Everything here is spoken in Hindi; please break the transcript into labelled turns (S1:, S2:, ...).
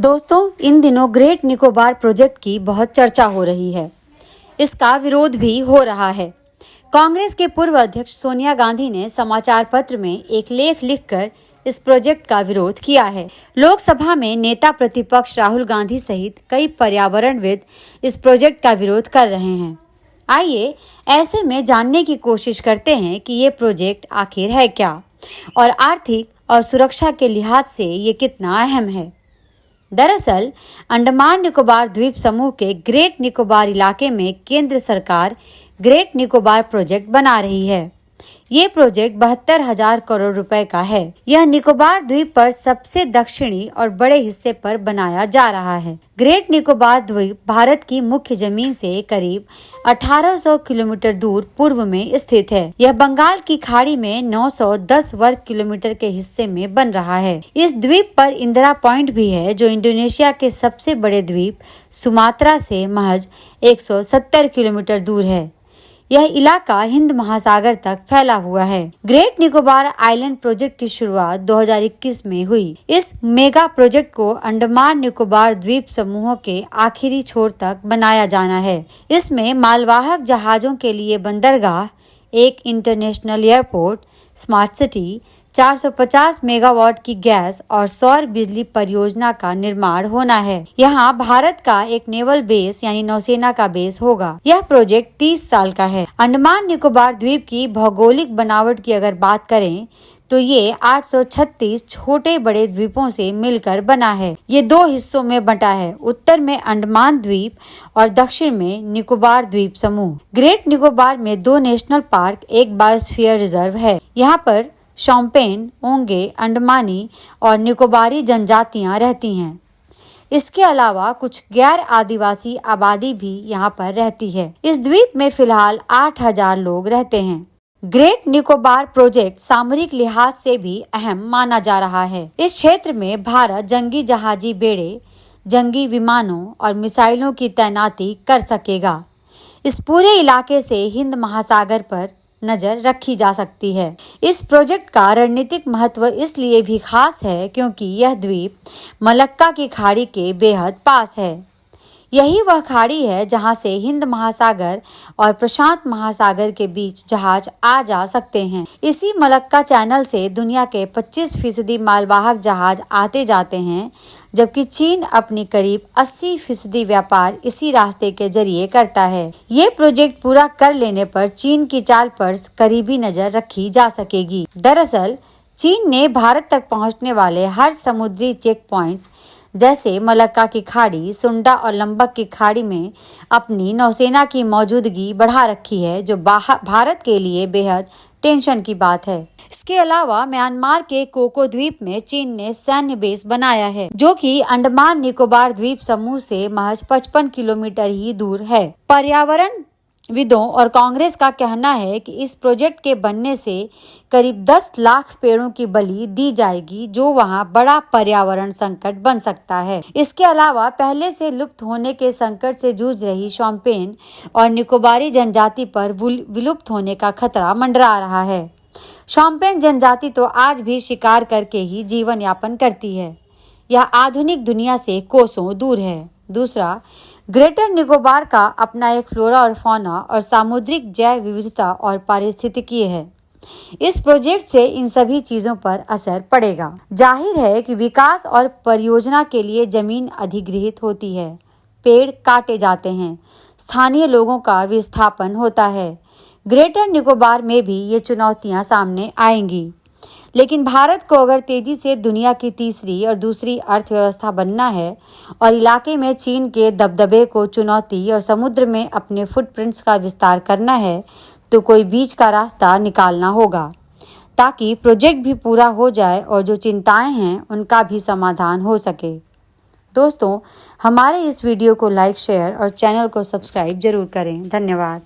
S1: दोस्तों, इन दिनों ग्रेट निकोबार प्रोजेक्ट की बहुत चर्चा हो रही है। इसका विरोध भी हो रहा है। कांग्रेस के पूर्व अध्यक्ष सोनिया गांधी ने समाचार पत्र में एक लेख लिखकर इस प्रोजेक्ट का विरोध किया है। लोकसभा में नेता प्रतिपक्ष राहुल गांधी सहित कई पर्यावरणविद इस प्रोजेक्ट का विरोध कर रहे हैं। आइए ऐसे में जानने की कोशिश करते हैं कि ये प्रोजेक्ट आखिर है क्या और आर्थिक और सुरक्षा के लिहाज से ये कितना अहम है। दरअसल अंडमान निकोबार द्वीप समूह के ग्रेट निकोबार इलाके में केंद्र सरकार ग्रेट निकोबार प्रोजेक्ट बना रही है। ये प्रोजेक्ट 72,000 करोड़ रुपए का है। यह निकोबार द्वीप पर सबसे दक्षिणी और बड़े हिस्से पर बनाया जा रहा है। ग्रेट निकोबार द्वीप भारत की मुख्य जमीन से करीब 1800 किलोमीटर दूर पूर्व में स्थित है। यह बंगाल की खाड़ी में 910 वर्ग किलोमीटर के हिस्से में बन रहा है। इस द्वीप पर इंदिरा पॉइंट भी है, जो इंडोनेशिया के सबसे बड़े द्वीप सुमात्रा से महज 170 किलोमीटर दूर है। यह इलाका हिंद महासागर तक फैला हुआ है। ग्रेट निकोबार आइलैंड प्रोजेक्ट की शुरुआत 2021 में हुई। इस मेगा प्रोजेक्ट को अंडमान निकोबार द्वीप समूह के आखिरी छोर तक बनाया जाना है। इसमें मालवाहक जहाजों के लिए बंदरगाह, एक international airport, smart city, 450 megawatt की गैस और सौर बिजली परियोजना का निर्माण होना है। यहाँ भारत का एक नेवल बेस यानी नौसेना का बेस होगा। यह प्रोजेक्ट 30 साल का है। अंडमान निकोबार द्वीप की भौगोलिक बनावट की अगर बात करें तो ये 836 छोटे बड़े द्वीपों से मिलकर बना है। ये दो हिस्सों में बंटा है, उत्तर में अंडमान द्वीप और दक्षिण में निकोबार द्वीप समूह। ग्रेट निकोबार में 2 नेशनल पार्क, एक बायोस्फीयर रिजर्व है। यहाँ पर शोम्पेन, ओंगे, अंडमानी और निकोबारी जनजातियां रहती हैं। इसके अलावा कुछ गैर आदिवासी आबादी भी यहाँ पर रहती है। इस द्वीप में फिलहाल 8,000 लोग रहते हैं। ग्रेट निकोबार प्रोजेक्ट सामरिक लिहाज से भी अहम माना जा रहा है। इस क्षेत्र में भारत जंगी जहाजी बेड़े, जंगी विमानों और मिसाइलों की तैनाती कर सकेगा। इस पूरे इलाके से हिंद महासागर पर नजर रखी जा सकती है। इस प्रोजेक्ट का रणनीतिक महत्व इसलिए भी खास है क्योंकि यह द्वीप मलक्का की खाड़ी के बेहद पास है। यही वह खाड़ी है जहां से हिंद महासागर और प्रशांत महासागर के बीच जहाज आ जा सकते हैं। इसी मलक्का चैनल से दुनिया के 25% मालवाहक जहाज आते जाते हैं, जबकि चीन अपनी करीब 80% व्यापार इसी रास्ते के जरिए करता है। ये प्रोजेक्ट पूरा कर लेने पर चीन की चाल पर करीबी नजर रखी जा सकेगी। दरअसल चीन ने भारत तक पहुंचने वाले हर समुद्री चेक पॉइंट्स जैसे मलक्का की खाड़ी, सुंडा और लंबक की खाड़ी में अपनी नौसेना की मौजूदगी बढ़ा रखी है, जो भारत के लिए बेहद टेंशन की बात है। इसके अलावा म्यांमार के कोको द्वीप में चीन ने सैन्य बेस बनाया है, जो कि अंडमान निकोबार द्वीप समूह से महज 55 किलोमीटर ही दूर है। पर्यावरण विदों और कांग्रेस का कहना है कि इस प्रोजेक्ट के बनने से करीब 10 लाख पेड़ों की बलि दी जाएगी, जो वहां बड़ा पर्यावरण संकट बन सकता है। इसके अलावा पहले से लुप्त होने के संकट से जूझ रही शोम्पेन और निकोबारी जनजाति पर विलुप्त होने का खतरा मंडरा रहा है। शोम्पेन जनजाति तो आज भी शिकार करके ही जीवन यापन करती है। यह आधुनिक दुनिया से कोसों दूर है। दूसरा, ग्रेटर निकोबार का अपना एक फ्लोरा और फौना और सामुद्रिक जैव विविधता और पारिस्थितिकी है। इस प्रोजेक्ट से इन सभी चीजों पर असर पड़ेगा। जाहिर है कि विकास और परियोजना के लिए जमीन अधिग्रहित होती है, पेड़ काटे जाते हैं, स्थानीय लोगों का विस्थापन होता है। ग्रेटर निकोबार में भी ये चुनौतियां सामने आएंगी, लेकिन भारत को अगर तेजी से दुनिया की तीसरी और दूसरी अर्थव्यवस्था बनना है और इलाके में चीन के दबदबे को चुनौती और समुद्र में अपने फुटप्रिंट्स का विस्तार करना है, तो कोई बीच का रास्ता निकालना होगा, ताकि प्रोजेक्ट भी पूरा हो जाए और जो चिंताएं हैं उनका भी समाधान हो सके। दोस्तों, हमारे इस वीडियो को लाइक, शेयर और चैनल को सब्सक्राइब जरूर करें। धन्यवाद।